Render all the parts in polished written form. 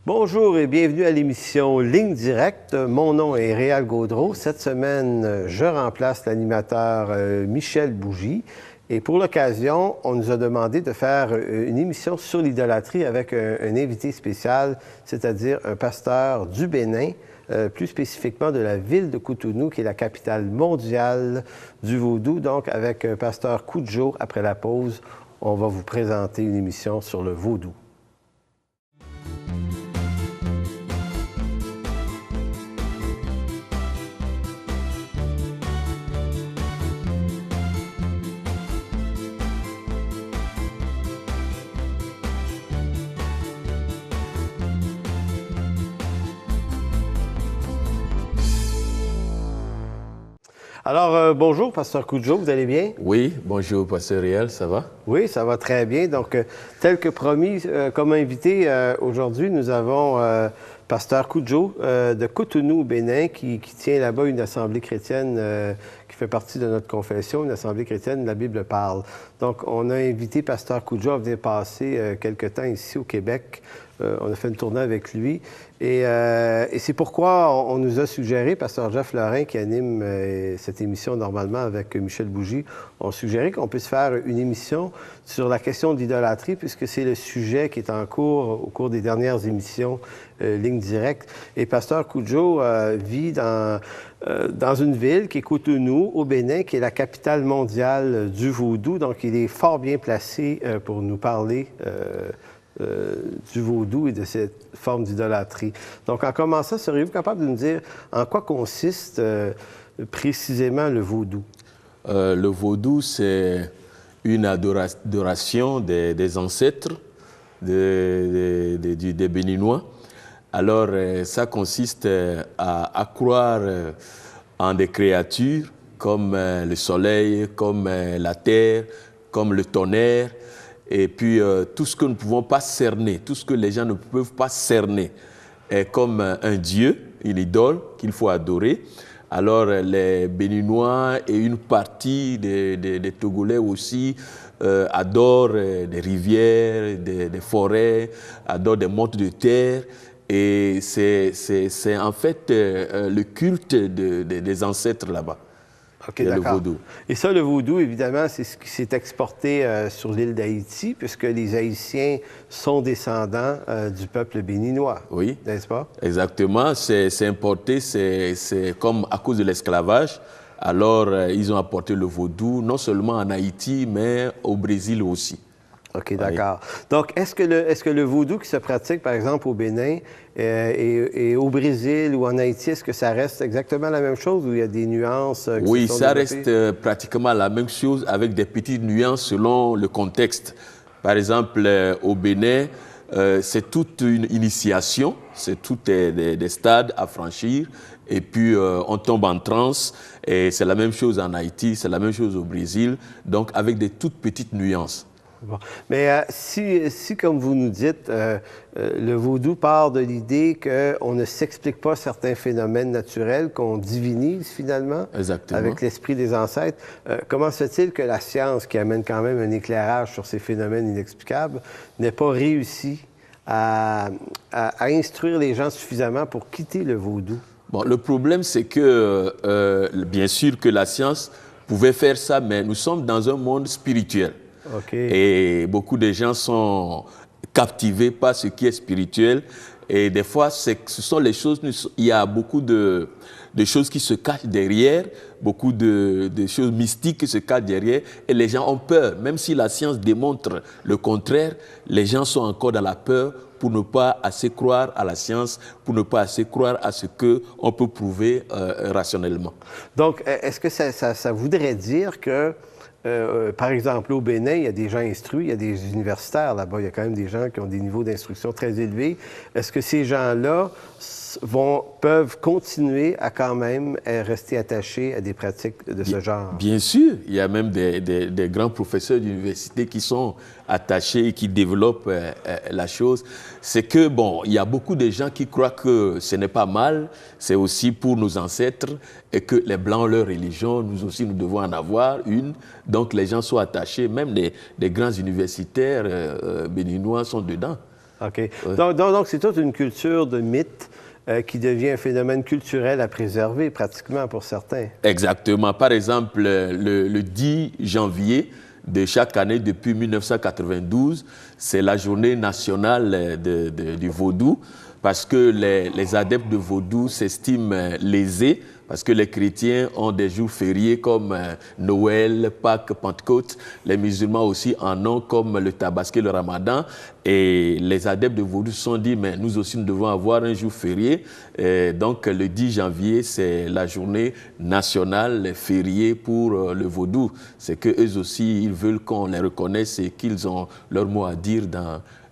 Bonjour et bienvenue à l'émission Ligne Directe. Mon nom est Réal Gaudreau. Cette semaine, je remplace l'animateur Michel Bougie. Et pour l'occasion, on nous a demandé de faire une émission sur l'idolâtrie avec un invité spécial, c'est-à-dire un pasteur du Bénin, plus spécifiquement de la ville de Cotonou, qui est la capitale mondiale du vaudou. Donc, avec pasteur Cudjo, après la pause, on va vous présenter une émission sur le vaudou. Alors, bonjour, pasteur Cudjo, vous allez bien? Oui, bonjour, pasteur Réal, ça va? Oui, ça va très bien. Donc, tel que promis, comme invité, aujourd'hui, nous avons pasteur Cudjo de Cotonou, au Bénin, qui tient là-bas une assemblée chrétienne qui fait partie de notre confession, une assemblée chrétienne, la Bible parle. Donc, on a invité pasteur Cudjo à venir passer quelque temps ici au Québec. On a fait une tournée avec lui. Et c'est pourquoi on nous a suggéré, pasteur Jeff Lorrain, qui anime cette émission normalement avec Michel Bougie, on a suggéré qu'on puisse faire une émission sur la question de l'idolâtrie, puisque c'est le sujet qui est en cours au cours des dernières émissions Ligne Directe. Et pasteur Cudjo vit dans une ville qui est Cotonou, au Bénin, qui est la capitale mondiale du vaudou. Donc, il est fort bien placé pour nous parler du vaudou et de cette forme d'idolâtrie. Donc, en commençant, seriez-vous capable de nous dire en quoi consiste précisément le vaudou? Le vaudou, c'est une adoration des ancêtres des Béninois. Alors, ça consiste à croire en des créatures comme le soleil, comme la terre, comme le tonnerre, et puis tout ce que nous ne pouvons pas cerner, tout ce que les gens ne peuvent pas cerner est comme un dieu, une idole qu'il faut adorer. Alors les Béninois et une partie des Togolais aussi adorent des rivières, des forêts, adorent des montes de terre. Et c'est en fait le culte des ancêtres là-bas. OK, d'accord. Et ça, le vaudou, évidemment, c'est ce qui s'est exporté sur l'île d'Haïti, puisque les Haïtiens sont descendants du peuple béninois. Oui. N'est-ce pas? Exactement. C'est importé, c'est comme à cause de l'esclavage. Alors, ils ont apporté le vaudou, non seulement en Haïti, mais au Brésil aussi. OK, d'accord. Oui. Donc, est-ce que le vaudou qui se pratique, par exemple, au Bénin et au Brésil ou en Haïti, est-ce que ça reste exactement la même chose ou il y a des nuances qui Oui, se sont ça développées? reste pratiquement la même chose avec des petites nuances selon le contexte. Par exemple, au Bénin, c'est toute une initiation, c'est tous des stades à franchir. Et puis, on tombe en transe. Et c'est la même chose en Haïti, c'est la même chose au Brésil. Donc, avec des toutes petites nuances. Bon. Mais si, comme vous nous dites, le vaudou part de l'idée qu'on ne s'explique pas certains phénomènes naturels, qu'on divinise finalement. Exactement. Avec l'esprit des ancêtres, comment se fait-il que la science, qui amène quand même un éclairage sur ces phénomènes inexplicables, n'ait pas réussi à instruire les gens suffisamment pour quitter le vaudou? Bon, le problème, c'est que, bien sûr que la science pouvait faire ça, mais nous sommes dans un monde spirituel. Okay. Et beaucoup de gens sont captivés par ce qui est spirituel. Et des fois, ce sont les choses, il y a beaucoup de choses qui se cachent derrière, beaucoup de choses mystiques qui se cachent derrière. Et les gens ont peur. Même si la science démontre le contraire, les gens sont encore dans la peur pour ne pas assez croire à la science, pour ne pas assez croire à ce qu'on peut prouver rationnellement. Donc, est-ce que ça voudrait dire que par exemple, au Bénin, il y a des gens instruits, il y a des universitaires là-bas, il y a quand même des gens qui ont des niveaux d'instruction très élevés. Est-ce que ces gens-là peuvent continuer à quand même rester attachés à des pratiques de ce genre? Bien sûr, il y a même des grands professeurs d'université qui sont attachés et qui développent la chose. C'est que, bon, il y a beaucoup de gens qui croient que ce n'est pas mal, c'est aussi pour nos ancêtres et que les Blancs ont leur religion, nous aussi nous devons en avoir une. Donc les gens sont attachés, même des grands universitaires béninois sont dedans. OK. Ouais. Donc c'est toute une culture de mythe qui devient un phénomène culturel à préserver, pratiquement, pour certains. Exactement. Par exemple, le 10 janvier de chaque année depuis 1992, c'est la journée nationale du vaudou, parce que les adeptes de vaudou s'estiment lésés, parce que les chrétiens ont des jours fériés comme Noël, Pâques, Pentecôte. Les musulmans aussi en ont, comme le Tabaski, le Ramadan. Et les adeptes de vaudou se sont dit, mais nous aussi, nous devons avoir un jour férié. Et donc, le 10 janvier, c'est la journée nationale fériée pour le vaudou. C'est qu'eux aussi, ils veulent qu'on les reconnaisse et qu'ils ont leur mot à dire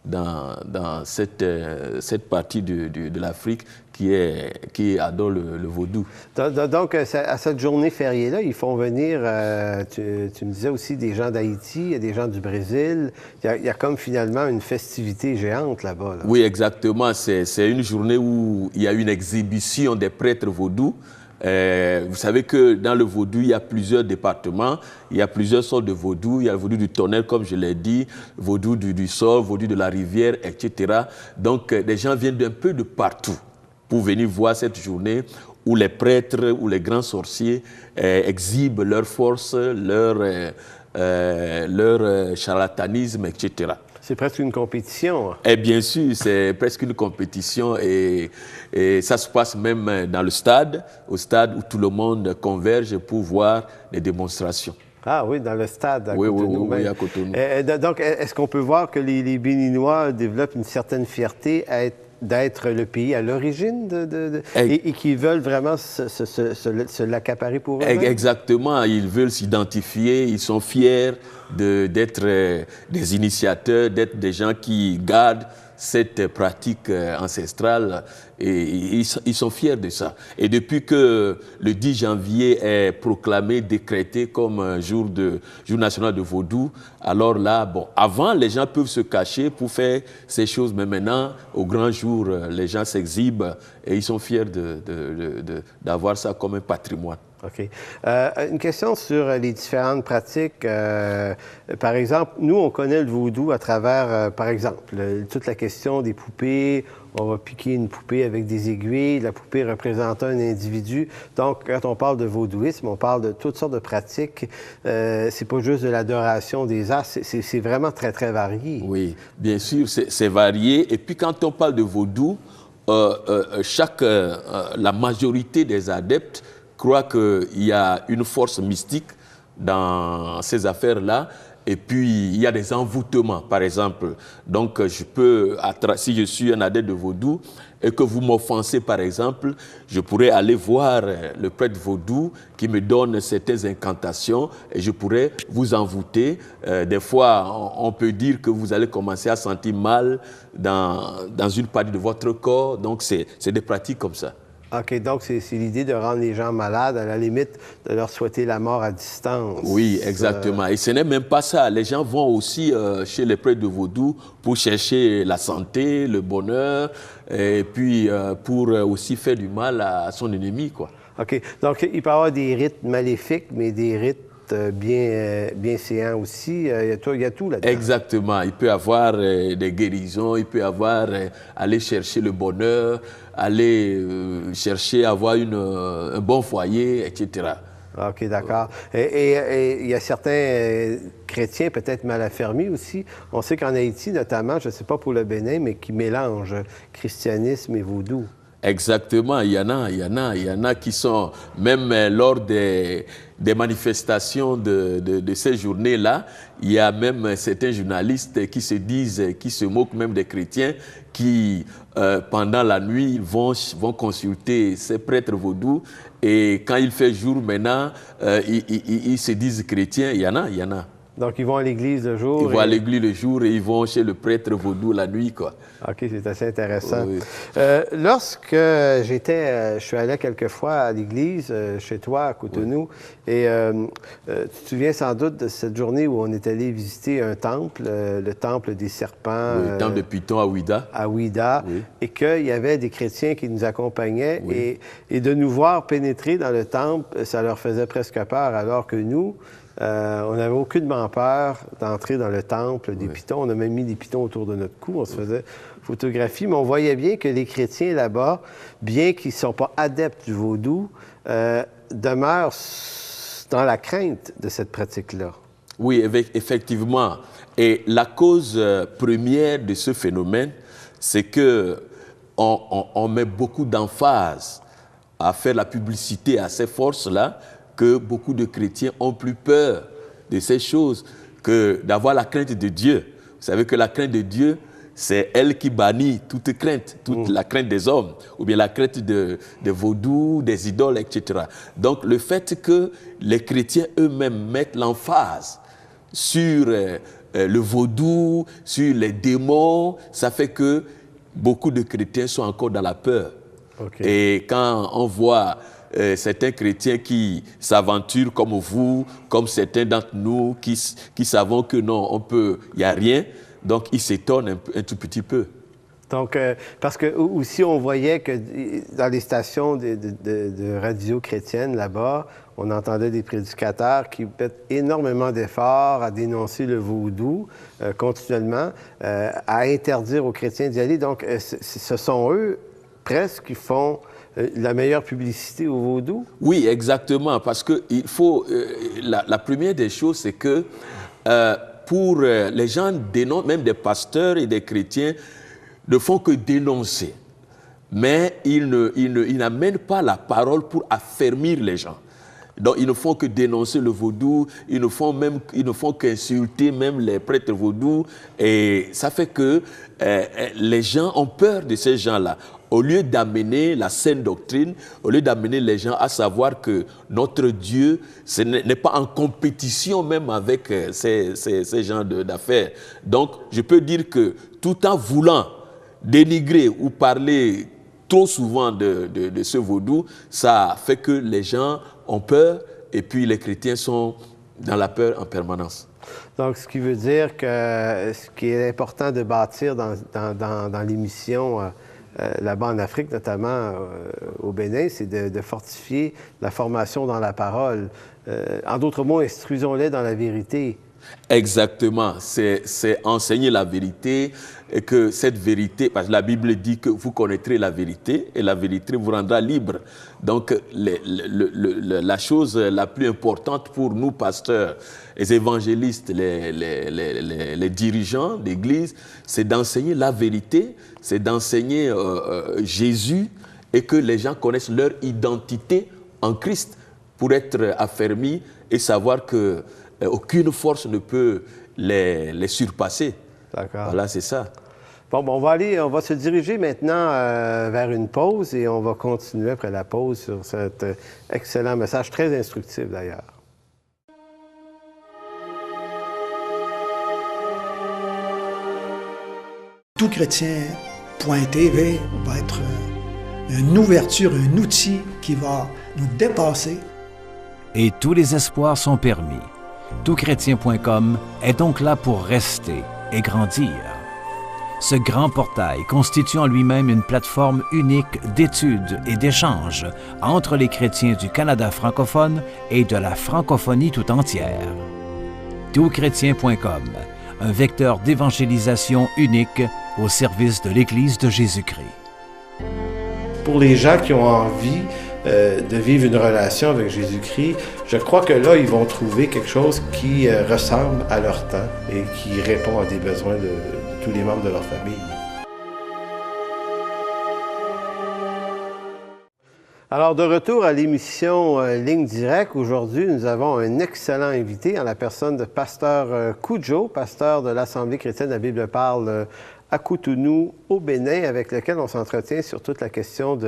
dans cette partie de l'Afrique qui adore le vaudou. Donc, à cette journée fériée-là, ils font venir, tu me disais aussi, des gens d'Haïti, il y a des gens du Brésil. Il y a comme finalement une festivité géante là-bas. Là. Oui, exactement. C'est une journée où il y a une exhibition des prêtres vaudous. Vous savez que dans le vaudou, il y a plusieurs départements, il y a plusieurs sortes de vaudou. Il y a le vaudou du tonnerre, comme je l'ai dit, vaudou du sol, vaudou de la rivière, etc. Donc, des gens viennent d'un peu de partout pour venir voir cette journée où les prêtres ou les grands sorciers exhibent leur force, leur charlatanisme, etc. C'est presque une compétition. Et bien sûr, c'est presque une compétition et ça se passe même dans le stade, au stade où tout le monde converge pour voir les démonstrations. Ah oui, dans le stade à Cotonou. Oui, à Cotonou. Donc, est-ce qu'on peut voir que les Béninois développent une certaine fierté d'être le pays à l'origine et qui veulent vraiment se l'accaparer pour eux? Exactement, ils veulent s'identifier, ils sont fiers d'être des initiateurs, d'être des gens qui gardent cette pratique ancestrale et ils sont fiers de ça. Et depuis que le 10 janvier est proclamé, décrété comme un jour national de vaudou, alors là, bon, avant les gens peuvent se cacher pour faire ces choses, mais maintenant, au grand jour, les gens s'exhibent et ils sont fiers d'avoir ça comme un patrimoine. OK. Une question sur les différentes pratiques. Par exemple, nous, on connaît le vaudou à travers, par exemple, toute la question des poupées. On va piquer une poupée avec des aiguilles. La poupée représente un individu. Donc, quand on parle de vaudouisme, on parle de toutes sortes de pratiques. C'est pas juste de l'adoration des arts, c'est vraiment très, très varié. Oui, bien sûr, c'est varié. Et puis, quand on parle de vaudou, la majorité des adeptes croient qu'il y a une force mystique dans ces affaires-là. Et puis, il y a des envoûtements, par exemple. Donc, si je suis un adepte de vaudou et que vous m'offensez, par exemple, je pourrais aller voir le prêtre vaudou qui me donne certaines incantations et je pourrais vous envoûter. Des fois, on peut dire que vous allez commencer à sentir mal dans une partie de votre corps. Donc, c'est des pratiques comme ça. OK, donc c'est l'idée de rendre les gens malades, à la limite, de leur souhaiter la mort à distance. Oui, exactement. Et ce n'est même pas ça. Les gens vont aussi chez les prêtres de vaudou pour chercher la santé, le bonheur, et puis pour aussi faire du mal à son ennemi, quoi. OK, donc il peut y avoir des rites maléfiques, mais des rites bienséants aussi. Il y a tout là-dedans. Exactement. Il peut y avoir des guérisons, il peut y avoir aller chercher le bonheur, aller chercher à avoir un bon foyer, etc. OK, d'accord. Et il y a certains chrétiens peut-être mal affermis aussi. On sait qu'en Haïti, notamment, je ne sais pas pour le Bénin, mais qui mélangent christianisme et vaudou. Exactement, il y en a qui sont, même lors des manifestations de ces journées-là, il y a même certains journalistes qui se moquent même des chrétiens, qui, pendant la nuit, vont consulter ces prêtres vaudous, et quand il fait jour maintenant, ils se disent chrétiens, il y en a. Donc, ils vont à l'église le jour. Ils vont à l'église le jour et ils vont chez le prêtre vaudou la nuit, quoi. OK, c'est assez intéressant. Oui. Lorsque je suis allé quelques fois à l'église, chez toi, à Cotonou, oui. Et tu te souviens sans doute de cette journée où on est allé visiter un temple, le temple des serpents. Oui, le temple de Python à Ouida. À Ouida, oui. Et qu'il y avait des chrétiens qui nous accompagnaient. Oui. Et de nous voir pénétrer dans le temple, ça leur faisait presque peur, alors que nous, on n'avait aucunement peur d'entrer dans le temple des pitons. On a même mis des pitons autour de notre cou. On se faisait photographier, mais on voyait bien que les chrétiens là-bas, bien qu'ils ne sont pas adeptes du vaudou, demeurent dans la crainte de cette pratique-là. Oui, effectivement. Et la cause première de ce phénomène, c'est que on met beaucoup d'emphase à faire la publicité à ces forces-là, que beaucoup de chrétiens ont plus peur de ces choses que d'avoir la crainte de Dieu. Vous savez que la crainte de Dieu, c'est elle qui bannit toute crainte, toute la crainte des hommes, ou bien la crainte de vaudou, des idoles, etc. Donc le fait que les chrétiens eux-mêmes mettent l'emphase sur le vaudou, sur les démons, ça fait que beaucoup de chrétiens sont encore dans la peur. Okay. Et quand on voit certains chrétiens qui s'aventurent comme vous, comme certains d'entre nous qui savons que non, il n'y a rien, donc ils s'étonnent un tout petit peu. Donc, parce que aussi on voyait que dans les stations de radio chrétiennes là-bas, on entendait des prédicateurs qui mettent énormément d'efforts à dénoncer le vaudou continuellement, à interdire aux chrétiens d'y aller. Donc, ce sont eux presque qui font la meilleure publicité au vaudou? Oui, exactement, parce que il faut, la première des choses, c'est que pour les gens dénoncent, même des pasteurs et des chrétiens, ne font que dénoncer. Mais ils n'amènent pas la parole pour affermir les gens. Donc, ils ne font que dénoncer le vaudou, ils ne font qu'insulter même les prêtres vaudous. Et ça fait que les gens ont peur de ces gens-là. Au lieu d'amener la saine doctrine, au lieu d'amener les gens à savoir que notre Dieu n'est pas en compétition même avec ces gens d'affaires. Donc, je peux dire que tout en voulant dénigrer ou parler trop souvent de ce vaudou, ça fait que les gens ont peur et puis les chrétiens sont dans la peur en permanence. Donc, ce qui veut dire que ce qui est important de bâtir dans l'émission là-bas en Afrique, notamment au Bénin, c'est de fortifier la formation dans la parole. En d'autres mots, instruisons-les dans la vérité. Exactement, c'est enseigner la vérité et que cette vérité, parce que la Bible dit que vous connaîtrez la vérité et la vérité vous rendra libre. Donc la chose la plus importante pour nous pasteurs, les évangélistes, les dirigeants d'Église, c'est d'enseigner la vérité, c'est d'enseigner Jésus et que les gens connaissent leur identité en Christ pour être affermis et savoir que aucune force ne peut les surpasser. D'accord. Voilà, c'est ça. Bon, on va se diriger maintenant vers une pause et on va continuer après la pause sur cet excellent message, très instructif d'ailleurs. Toutchrétien.tv va être une ouverture, un outil qui va nous dépasser. Et tous les espoirs sont permis. Toutchrétien.com est donc là pour rester et grandir. Ce grand portail constitue en lui-même une plateforme unique d'études et d'échanges entre les chrétiens du Canada francophone et de la francophonie tout entière. Toutchrétien.com, un vecteur d'évangélisation unique au service de l'Église de Jésus-Christ. Pour les gens qui ont envie de vivre une relation avec Jésus-Christ, je crois que là, ils vont trouver quelque chose qui ressemble à leur temps et qui répond à des besoins de tous les membres de leur famille. Alors, de retour à l'émission Ligne Directe, aujourd'hui, nous avons un excellent invité en la personne de Pasteur Cudjo, pasteur de l'Assemblée chrétienne, la Bible parle à Cotonou, au Bénin, avec lequel on s'entretient sur toute la question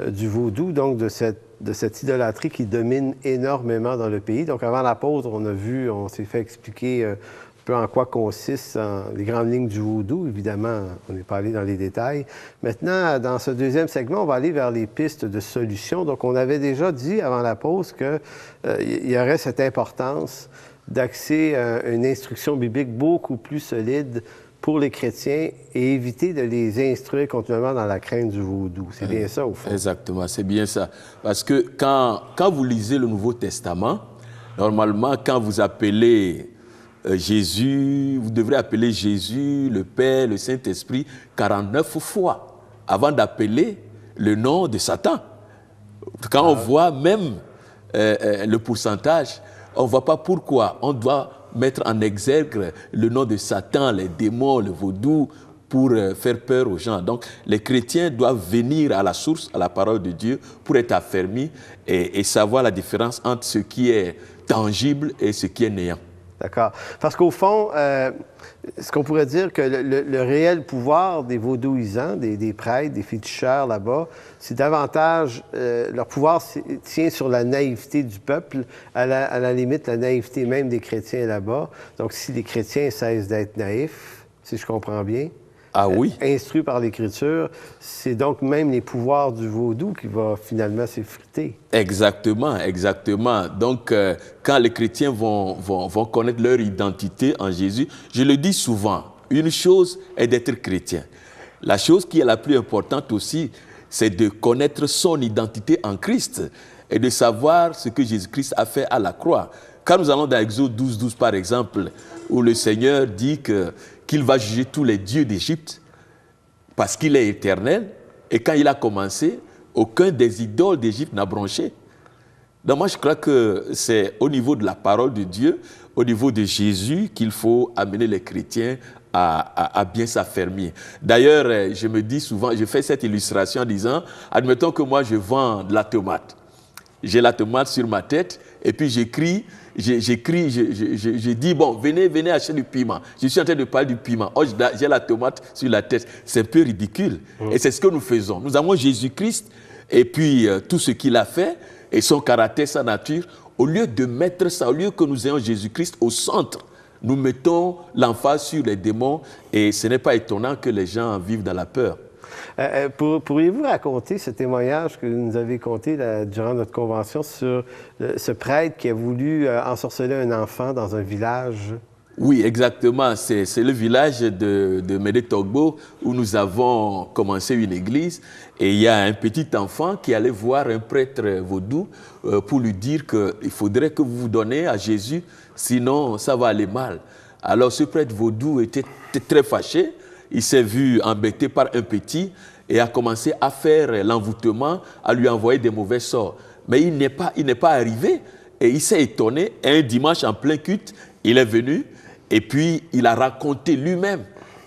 du vaudou, donc de cette idolâtrie qui domine énormément dans le pays. Donc, avant la pause, on s'est fait expliquer un peu en quoi consistent les grandes lignes du vaudou. Évidemment, on n'est pas allé dans les détails. Maintenant, dans ce deuxième segment, on va aller vers les pistes de solutions. Donc, on avait déjà dit avant la pause qu'il y aurait cette importance d'axer une instruction biblique beaucoup plus solide pour les chrétiens et éviter de les instruire continuellement dans la crainte du vaudou. C'est bien ça, au fond. Exactement, c'est bien ça. Parce que quand vous lisez le Nouveau Testament, Normalement, quand vous appelez Jésus, vous devrez appeler Jésus, le Père, le Saint-Esprit 49 fois avant d'appeler le nom de Satan. Quand on voit même le pourcentage, on ne voit pas pourquoi on doit mettre en exergue le nom de Satan, les démons, le vaudou, pour faire peur aux gens. Donc, les chrétiens doivent venir à la source, à la parole de Dieu, pour être affermis et savoir la différence entre ce qui est tangible et ce qui est néant. D'accord. Parce qu'au fond, ce qu'on pourrait dire que le réel pouvoir des vaudouisants, des prêtres, des féticheurs là-bas, c'est davantage, leur pouvoir tient sur la naïveté du peuple, à la limite, la naïveté même des chrétiens là-bas. Donc, si les chrétiens cessent d'être naïfs, si je comprends bien, ah oui. Instruits par l'Écriture, c'est donc même les pouvoirs du vaudou qui va finalement s'effriter. Exactement, exactement. Donc, quand les chrétiens vont connaître leur identité en Jésus, je le dis souvent, une chose est d'être chrétien. La chose qui est la plus importante aussi, c'est de connaître son identité en Christ et de savoir ce que Jésus-Christ a fait à la croix. Quand nous allons dans Exode 12, 12 par exemple, où le Seigneur dit qu'il va juger tous les dieux d'Égypte parce qu'il est éternel, et quand il a commencé, aucun des idoles d'Égypte n'a bronché. Donc moi je crois que c'est au niveau de la parole de Dieu, au niveau de Jésus, qu'il faut amener les chrétiens à bien s'affermir. D'ailleurs, je me dis souvent, je fais cette illustration en disant, admettons que moi je vends de la tomate. J'ai la tomate sur ma tête et puis j'écris, je dis, bon, venez acheter du piment. Je suis en train de parler du piment. Oh, j'ai la tomate sur la tête. C'est un peu ridicule. Et c'est ce que nous faisons. Nous avons Jésus-Christ et puis tout ce qu'il a fait et son caractère, sa nature. Au lieu de mettre ça, au lieu que nous ayons Jésus-Christ au centre, nous mettons l'emphase sur les démons et ce n'est pas étonnant que les gens vivent dans la peur. Pourriez-vous raconter ce témoignage que vous nous avez conté durant notre convention sur ce prêtre qui a voulu ensorceler un enfant dans un village? Oui, exactement. C'est le village de Médé-Togbo où nous avons commencé une église et il y a un petit enfant qui allait voir un prêtre vaudou pour lui dire qu'il faudrait que vous vous donniez à Jésus, sinon ça va aller mal. Alors ce prêtre vaudou était très fâché. Il s'est vu embêté par un petit et a commencé à faire l'envoûtement, à lui envoyer des mauvais sorts. Mais il n'est pas arrivé et il s'est étonné. Et un dimanche en plein culte, il est venu et puis il a raconté lui-même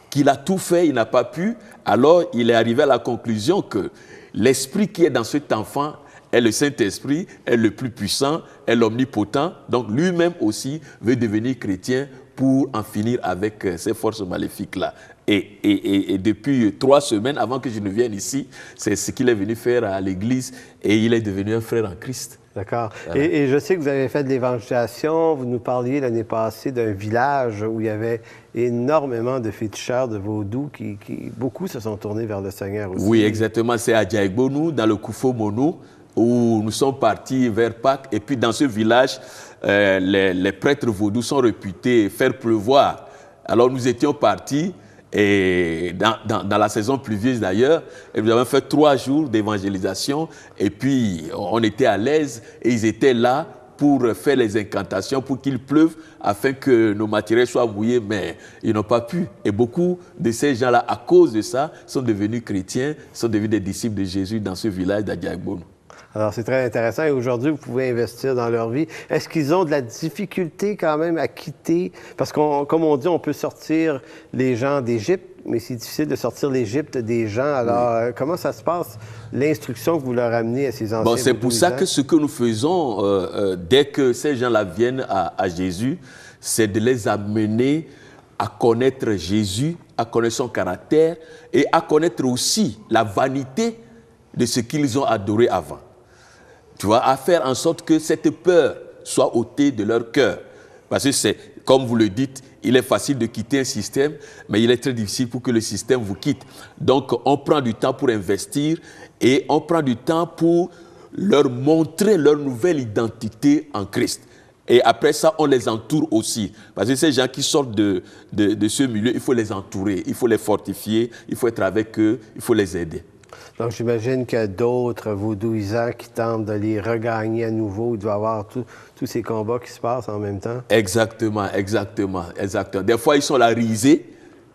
qu'il a tout fait, il n'a pas pu. Alors il est arrivé à la conclusion que l'esprit qui est dans cet enfant est le Saint-Esprit, est le plus puissant, est l'omnipotent. Donc lui-même aussi veut devenir chrétien pour en finir avec ces forces maléfiques-là. Et depuis 3 semaines, avant que je ne vienne ici, c'est ce qu'il est venu faire à l'église et il est devenu un frère en Christ. D'accord. Voilà. Et je sais que vous avez fait de l'évangélisation. Vous nous parliez l'année passée d'un village où il y avait énormément de féticheurs de vaudou qui beaucoup se sont tournés vers le Seigneur aussi. Oui, exactement. C'est à Djaïgbonu, dans le Koufo Mono, où nous sommes partis vers Pâques. Et puis dans ce village, les prêtres vaudous sont réputés faire pleuvoir. Alors nous étions partis, et dans la saison pluvieuse d'ailleurs, et nous avons fait 3 jours d'évangélisation, et puis on était à l'aise, et ils étaient là pour faire les incantations, pour qu'il pleuve, afin que nos matériels soient mouillés, mais ils n'ont pas pu. Et beaucoup de ces gens-là, à cause de ça, sont devenus chrétiens, sont devenus des disciples de Jésus dans ce village d'Adjagbon. Alors, c'est très intéressant. Et aujourd'hui, vous pouvez investir dans leur vie. Est-ce qu'ils ont de la difficulté quand même à quitter? Parce que, comme on dit, on peut sortir les gens d'Égypte, mais c'est difficile de sortir l'Égypte des gens. Alors, comment ça se passe, l'instruction que vous leur amenez à ces anciens? Bon, c'est pour ça que ce que nous faisons, dès que ces gens-là viennent à Jésus, c'est de les amener à connaître Jésus, à connaître son caractère et à connaître aussi la vanité de ce qu'ils ont adoré avant. Tu vois, à faire en sorte que cette peur soit ôtée de leur cœur. Parce que c'est, comme vous le dites, il est facile de quitter un système, mais il est très difficile pour que le système vous quitte. Donc, on prend du temps pour investir et on prend du temps pour leur montrer leur nouvelle identité en Christ. Et après ça, on les entoure aussi. Parce que ces gens qui sortent de ce milieu, il faut les entourer, il faut les fortifier, il faut être avec eux, il faut les aider. Donc, j'imagine qu'il y a d'autres vaudouisants qui tentent de les regagner à nouveau. Il doit y avoir tous ces combats qui se passent en même temps. Exactement, exactement, exactement. Des fois, ils sont la risée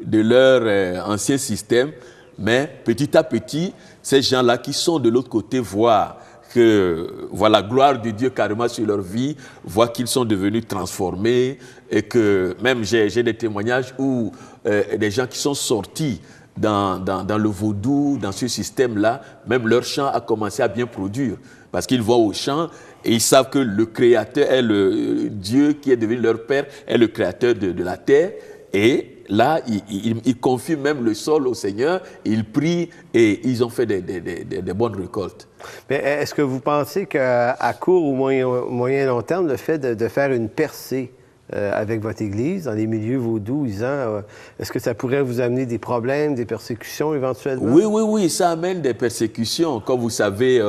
de leur ancien système, mais petit à petit, ces gens-là qui sont de l'autre côté voient que voilà, la gloire de Dieu carrément sur leur vie, voient qu'ils sont devenus transformés et que même j'ai des témoignages où des gens qui sont sortis dans le vaudou, dans ce système-là, même leur chant a commencé à bien produire parce qu'ils vont au chant et ils savent que le Créateur est le Dieu qui est devenu leur Père, est le Créateur de la terre. Et là, ils confient même le sol au Seigneur, ils prient et ils ont fait des bonnes récoltes. Mais est-ce que vous pensez qu'à court ou moyen long terme, le fait de faire une percée avec votre Église, dans les milieux vaudouisants, est-ce que ça pourrait vous amener des problèmes, des persécutions éventuellement? Oui, ça amène des persécutions. Comme vous savez,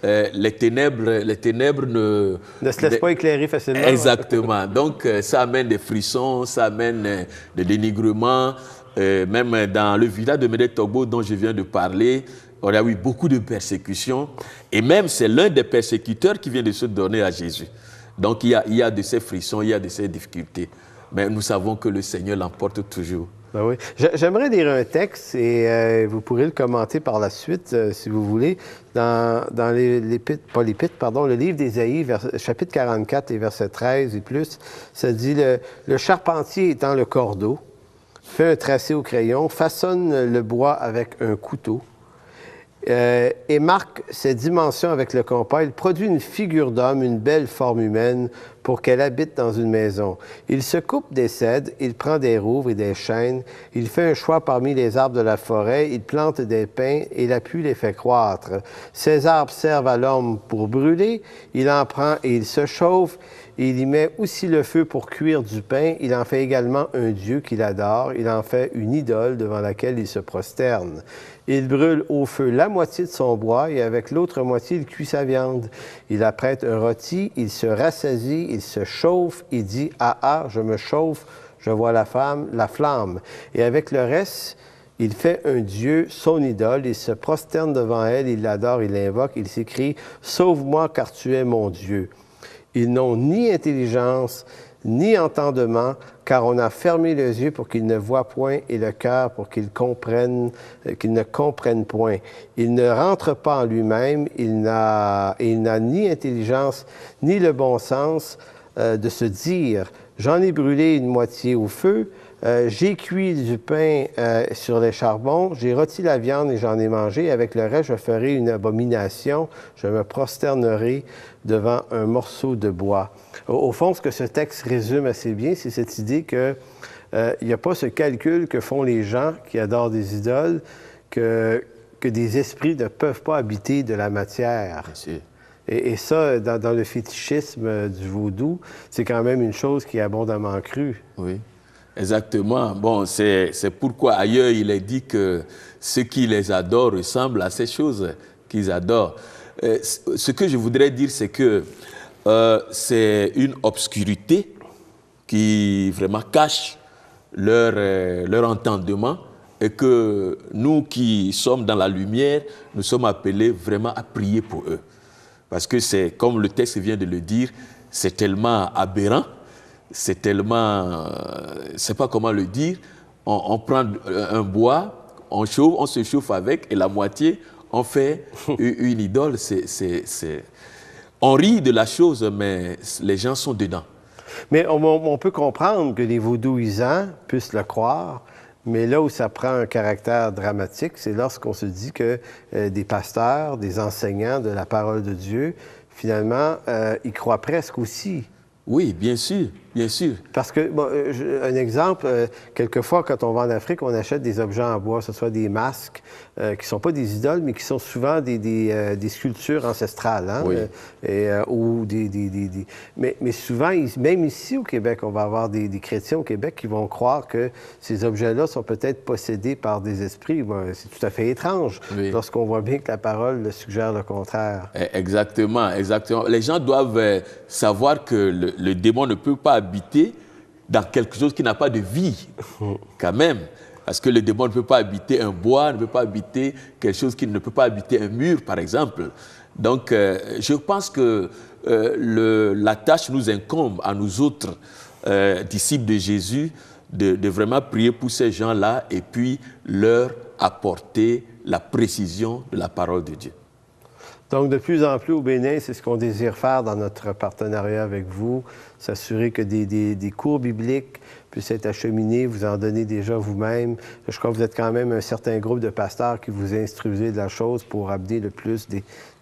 les ténèbres ne se laissent pas éclairer facilement. Exactement. Donc, ça amène des frissons, ça amène des dénigrements. Même dans le village de Médé Togo dont je viens de parler, on a eu beaucoup de persécutions. Et même, c'est l'un des persécuteurs qui vient de se donner à Jésus. Donc, il y a de ces frissons, il y a de ces difficultés. Mais nous savons que le Seigneur l'emporte toujours. Ben oui. J'aimerais lire un texte et vous pourrez le commenter par la suite, si vous voulez, dans le livre d'Ésaïe, chapitre 44 et verset 13 et plus. Ça dit, le charpentier étend le cordeau, fait un tracé au crayon, façonne le bois avec un couteau, et marque ses dimensions avec le compas. Il produit une figure d'homme, une belle forme humaine, pour qu'elle habite dans une maison. Il se coupe des cèdres, il prend des rouvres et des chênes, il fait un choix parmi les arbres de la forêt, il plante des pins et la pluie les fait croître. Ces arbres servent à l'homme pour brûler, il en prend et il se chauffe, il y met aussi le feu pour cuire du pain, il en fait également un dieu qu'il adore, il en fait une idole devant laquelle il se prosterne. Il brûle au feu la moitié de son bois et avec l'autre moitié, il cuit sa viande. Il apprête un rôti, il se rassasie, il se chauffe, il dit « Ah ah, je me chauffe, je vois la flamme. » Et avec le reste, il fait un dieu, son idole, il se prosterne devant elle, il l'adore, il l'invoque, il s'écrie « Sauve-moi car tu es mon Dieu. » Ils n'ont ni intelligence, ni entendement, car on a fermé les yeux pour qu'ils ne voient point et le cœur pour qu'ils ne comprennent point. Il ne rentre pas en lui-même, il n'a ni intelligence, ni le bon sens de se dire « J'en ai brûlé une moitié au feu, j'ai cuit du pain sur les charbons, j'ai rôti la viande et j'en ai mangé. Avec le reste, je ferai une abomination. Je me prosternerai devant un morceau de bois. » Au fond, ce que ce texte résume assez bien, c'est cette idée qu'il n'y a pas ce calcul que font les gens qui adorent des idoles, que des esprits ne peuvent pas habiter de la matière. Merci. Et ça, dans le fétichisme du vaudou, c'est quand même une chose qui est abondamment crue. Oui. Exactement. Bon, c'est pourquoi ailleurs il est dit que ceux qui les adorent ressemblent à ces choses qu'ils adorent. Ce que je voudrais dire, c'est que c'est une obscurité qui vraiment cache leur entendement et que nous qui sommes dans la lumière, nous sommes appelés vraiment à prier pour eux. Parce que c'est, comme le texte vient de le dire, c'est tellement aberrant. C'est tellement, je ne sais pas comment le dire, on prend un bois, on se chauffe avec et la moitié, on fait une idole. On rit de la chose, mais les gens sont dedans. Mais on peut comprendre que les vaudouisants puissent le croire, mais là où ça prend un caractère dramatique, c'est lorsqu'on se dit que des pasteurs, des enseignants de la parole de Dieu, finalement, ils croient presque aussi. Oui, bien sûr, bien sûr. Parce que, bon, un exemple, quelquefois, quand on va en Afrique, on achète des objets en bois, que ce soit des masques, qui ne sont pas des idoles, mais qui sont souvent des sculptures ancestrales. Hein? Oui. Ou mais souvent, même ici au Québec, on va avoir des chrétiens au Québec qui vont croire que ces objets-là sont peut-être possédés par des esprits. Bon, c'est tout à fait étrange, oui, lorsqu'on voit bien que la parole suggère le contraire. Exactement, exactement. Les gens doivent savoir que le démon ne peut pas habiter dans quelque chose qui n'a pas de vie, quand même. Parce que le démon ne peut pas habiter un bois, ne peut pas habiter quelque chose qui ne peut pas habiter un mur, par exemple. Donc, je pense que la tâche nous incombe à nous autres disciples de Jésus de vraiment prier pour ces gens-là et puis leur apporter la précision de la parole de Dieu. Donc, de plus en plus au Bénin, c'est ce qu'on désire faire dans notre partenariat avec vous, s'assurer que des cours bibliques puissent être acheminés, vous en donnez déjà vous-même. Je crois que vous êtes quand même un certain groupe de pasteurs qui vous instruisez de la chose pour amener le plus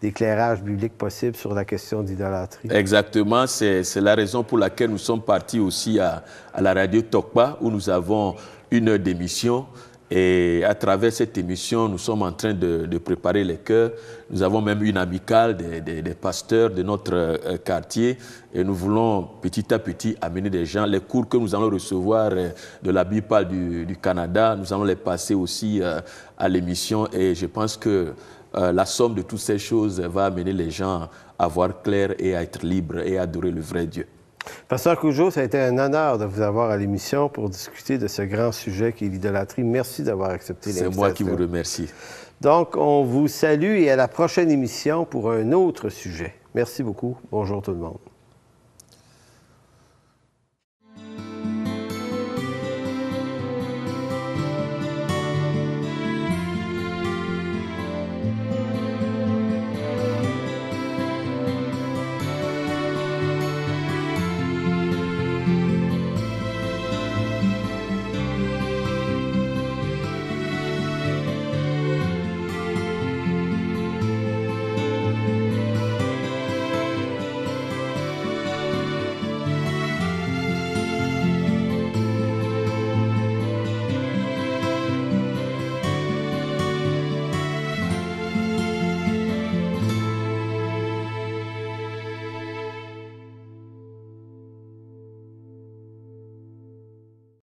d'éclairage biblique possible sur la question d'idolâtrie. Exactement, c'est la raison pour laquelle nous sommes partis aussi à la radio Tokpa, où nous avons une heure d'émission. Et à travers cette émission, nous sommes en train de préparer les cœurs. Nous avons même une amicale des pasteurs de notre quartier. Et nous voulons petit à petit amener des gens. Les cours que nous allons recevoir de la Bible du Canada, nous allons les passer aussi à l'émission. Et je pense que la somme de toutes ces choses va amener les gens à voir clair et à être libres et à adorer le vrai Dieu. Pasteur Cudjoe, ça a été un honneur de vous avoir à l'émission pour discuter de ce grand sujet qui est l'idolâtrie. Merci d'avoir accepté l'invitation. C'est moi qui vous remercie. Donc, on vous salue et à la prochaine émission pour un autre sujet. Merci beaucoup. Bonjour tout le monde.